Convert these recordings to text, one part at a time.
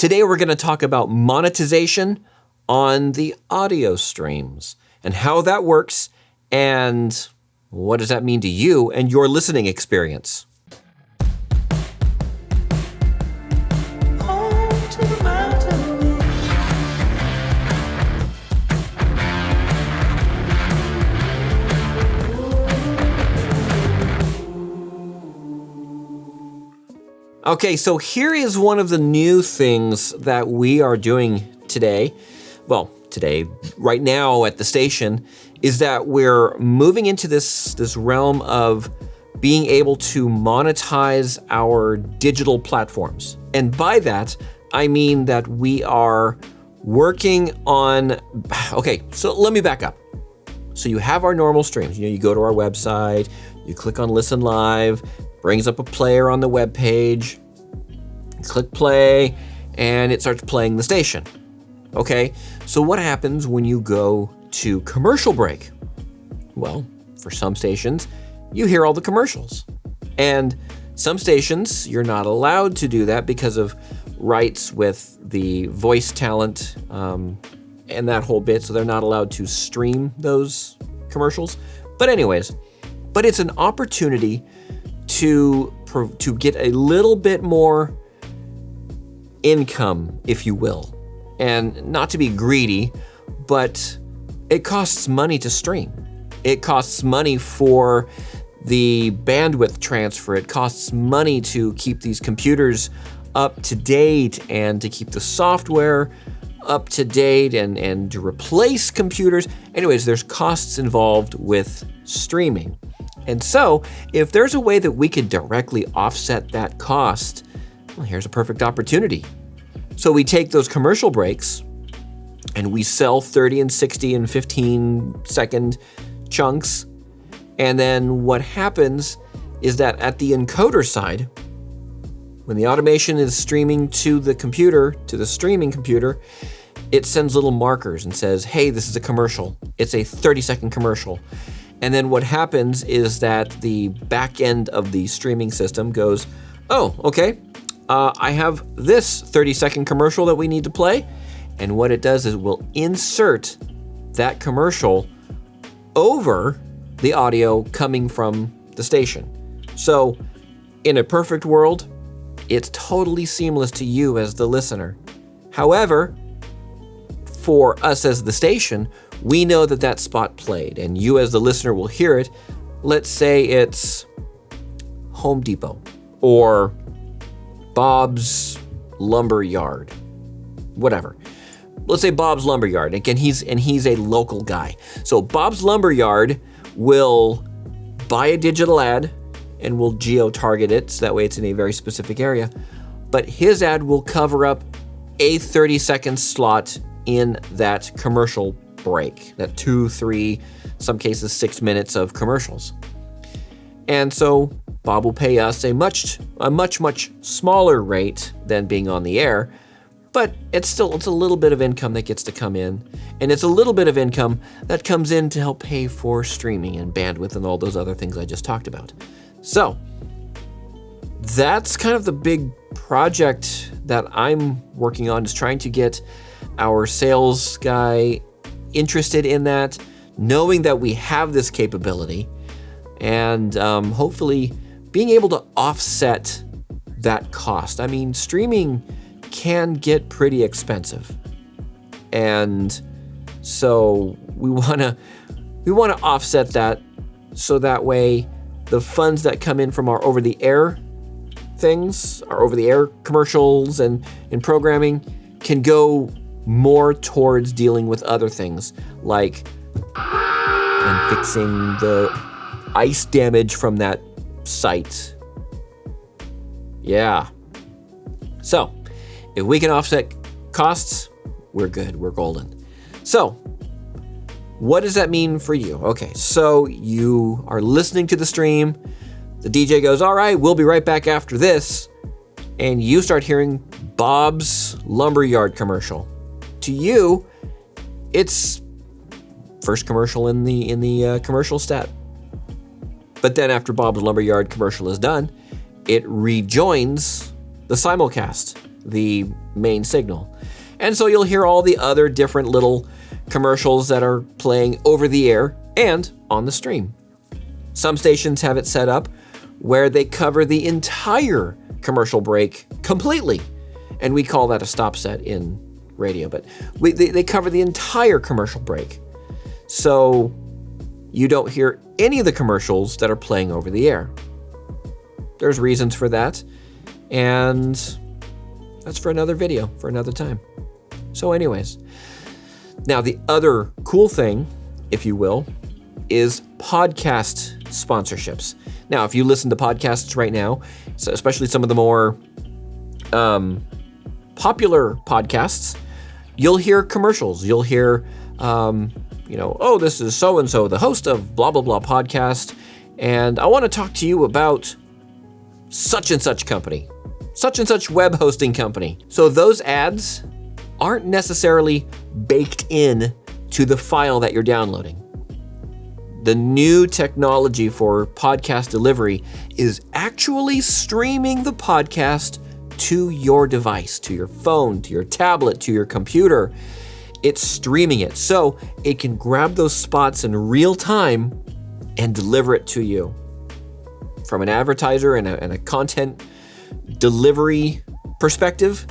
Today we're going to talk about monetization on the audio streams and how that works and what does that mean to you and your listening experience. Okay, so here is one of the new things that we are doing today. Well, today, right now at the station, is that we're moving into this realm of being able to monetize our digital platforms. And by that, I mean that we are working on, okay, so let me back up. So you have our normal streams. You go to our website, you click on Listen Live, brings up a player on the web page, click play, and it starts playing the station. Okay, so what happens when you go to commercial break? Well, for some stations, you hear all the commercials. And some stations, you're not allowed to do that because of rights with the voice talent and that whole bit, so they're not allowed to stream those commercials. But anyways, it's an opportunity to get a little bit more income, if you will. And not to be greedy, but it costs money to stream. It costs money for the bandwidth transfer. It costs money to keep these computers up to date and to keep the software up to date and to replace computers. Anyways, there's costs involved with streaming. And so if there's a way that we could directly offset that cost, well, here's a perfect opportunity. So we take those commercial breaks and we sell 30 and 60 and 15 second chunks. And then what happens is that at the encoder side, when the automation is streaming to the computer, to the streaming computer, it sends little markers and says, hey, this is a commercial. It's a 30-second commercial. And then what happens is that the back end of the streaming system goes, oh, okay, I have this 30-second commercial that we need to play. And what it does is it will insert that commercial over the audio coming from the station. So in a perfect world, it's totally seamless to you as the listener. However, for us as the station, we know that that spot played, and you as the listener will hear it. Let's say it's Home Depot or Bob's Lumber Yard, whatever. Let's say Bob's Lumber Yard. Again, he's a local guy. So Bob's Lumber Yard will buy a digital ad and will geo-target it, so that way it's in a very specific area. But his ad will cover up a 30-second slot in that commercial break, that 2, 3, some cases 6 minutes of commercials. And so Bob will pay us a much smaller rate than being on the air, but it's a little bit of income that gets to come in, and it's a little bit of income that comes in to help pay for streaming and bandwidth and all those other things I just talked about. So that's kind of the big project that I'm working on, is trying to get our sales guy interested in that, knowing that we have this capability, and hopefully being able to offset that cost. I mean, streaming can get pretty expensive, and so we want to offset that, so that way the funds that come in from our over-the-air things, our over-the-air commercials and programming, can go more towards dealing with other things, like and fixing the ice damage from that site. Yeah. So, if we can offset costs, we're good, we're golden. So, what does that mean for you? Okay, so you are listening to the stream, the DJ goes, all right, we'll be right back after this, and you start hearing Bob's Lumberyard commercial. To you, it's first commercial in the commercial stat. But then after Bob's Lumberyard commercial is done, it rejoins the simulcast, the main signal. And so you'll hear all the other different little commercials that are playing over the air and on the stream. Some stations have it set up where they cover the entire commercial break completely. And we call that a stop set in radio, but they cover the entire commercial break. So you don't hear any of the commercials that are playing over the air. There's reasons for that, and that's for another video, for another time. So anyways, now the other cool thing, if you will, is podcast sponsorships. Now, if you listen to podcasts right now, so especially some of the more popular podcasts, you'll hear commercials. You'll hear, oh, this is so-and-so, the host of blah, blah, blah podcast, and I want to talk to you about such and such company, such and such web hosting company. So those ads aren't necessarily baked in to the file that you're downloading. The new technology for podcast delivery is actually streaming the podcast to your device, to your phone, to your tablet, to your computer. It's streaming it so it can grab those spots in real time and deliver it to you. From an advertiser and a content delivery perspective,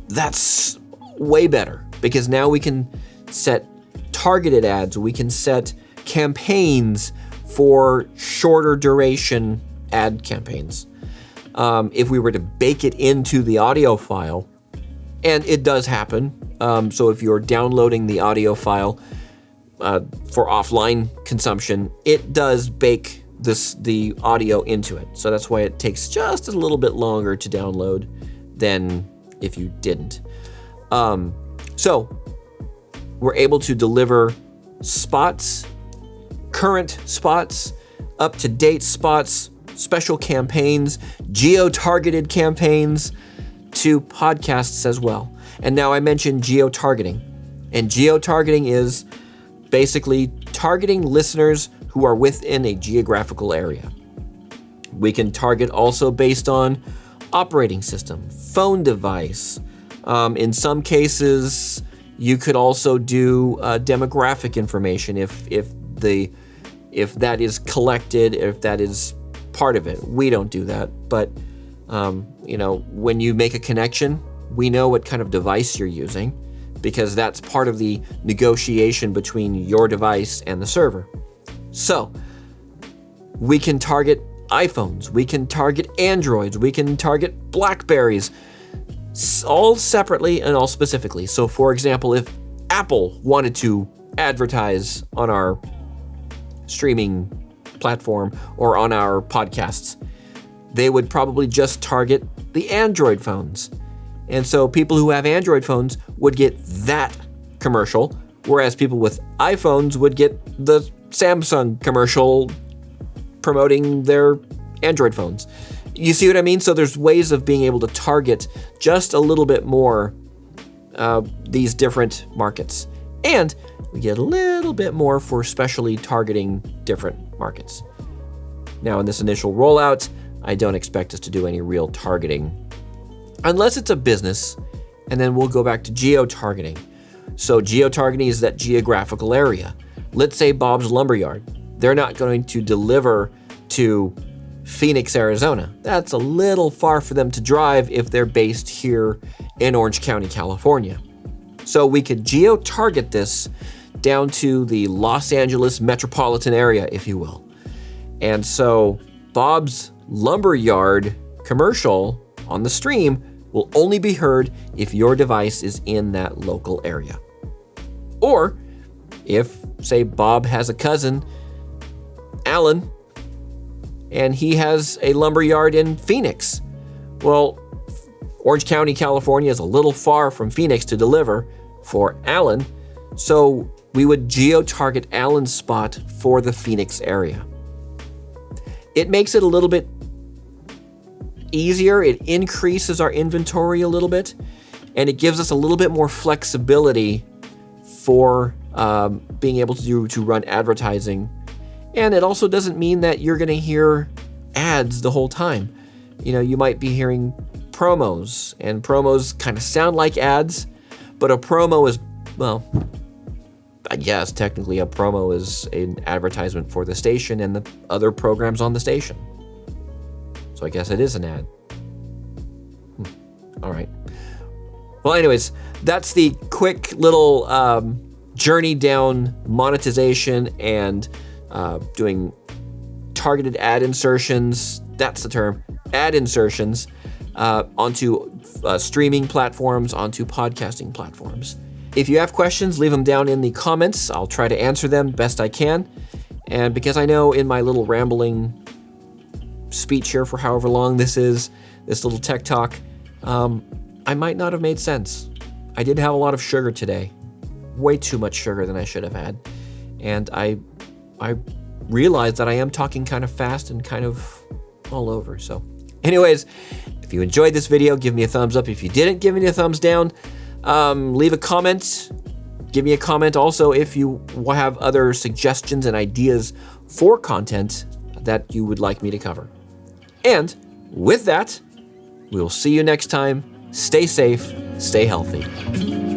that's way better, because now we can set targeted ads, we can set campaigns for shorter duration ad campaigns. If we were to bake it into the audio file, and it does happen, so if you're downloading the audio file for offline consumption, it does bake the audio into it. So that's why it takes just a little bit longer to download than if you didn't. So we're able to deliver spots, current spots, up-to-date spots, special campaigns, geo-targeted campaigns to podcasts as well. And now I mentioned geo-targeting. And geo-targeting is basically targeting listeners who are within a geographical area. We can target also based on operating system, phone device. In some cases, you could also do demographic information if that is collected, if that is part of it. We don't do that, but when you make a connection, we know what kind of device you're using, because that's part of the negotiation between your device and the server. So we can target iPhones, we can target Androids, we can target Blackberries, all separately and all specifically. So for example, if Apple wanted to advertise on our streaming platform or on our podcasts, they would probably just target the Android phones. And so people who have Android phones would get that commercial, whereas people with iPhones would get the Samsung commercial promoting their Android phones. You see what I mean? So there's ways of being able to target just a little bit more these different markets. And we get a little bit more for specially targeting different markets. Now in this initial rollout, I don't expect us to do any real targeting unless it's a business, and then we'll go back to geo-targeting. So geo-targeting is that geographical area. Let's say Bob's Lumberyard. They're not going to deliver to Phoenix, Arizona. That's a little far for them to drive if they're based here in Orange County, California. So we could geo-target this down to the Los Angeles metropolitan area, if you will. And so Bob's Lumberyard commercial on the stream will only be heard if your device is in that local area. Or if, say, Bob has a cousin, Alan, and he has a lumberyard in Phoenix. Well, Orange County, California is a little far from Phoenix to deliver for Alan, so we would geo-target Alan's spot for the Phoenix area. It makes it a little bit easier, it increases our inventory a little bit, and it gives us a little bit more flexibility for being able to run advertising. And it also doesn't mean that you're going to hear ads the whole time. You know, you might be hearing promos, and promos kind of sound like ads, but a promo is, well, I guess technically a promo is an advertisement for the station and the other programs on the station. So I guess it is an ad. All right. Well, anyways, that's the quick little journey down monetization and doing targeted ad insertions. That's the term, ad insertions, onto streaming platforms, onto podcasting platforms. If you have questions, leave them down in the comments. I'll try to answer them best I can. And because I know in my little rambling speech here for however long this is, this little tech talk, I might not have made sense. I did have a lot of sugar today, way too much sugar than I should have had. And I realized that I am talking kind of fast and kind of all over. So anyways, if you enjoyed this video, give me a thumbs up. If you didn't, give me a thumbs down. Leave a comment. Give me a comment also if you have other suggestions and ideas for content that you would like me to cover. And with that, we will see you next time. Stay safe, stay healthy.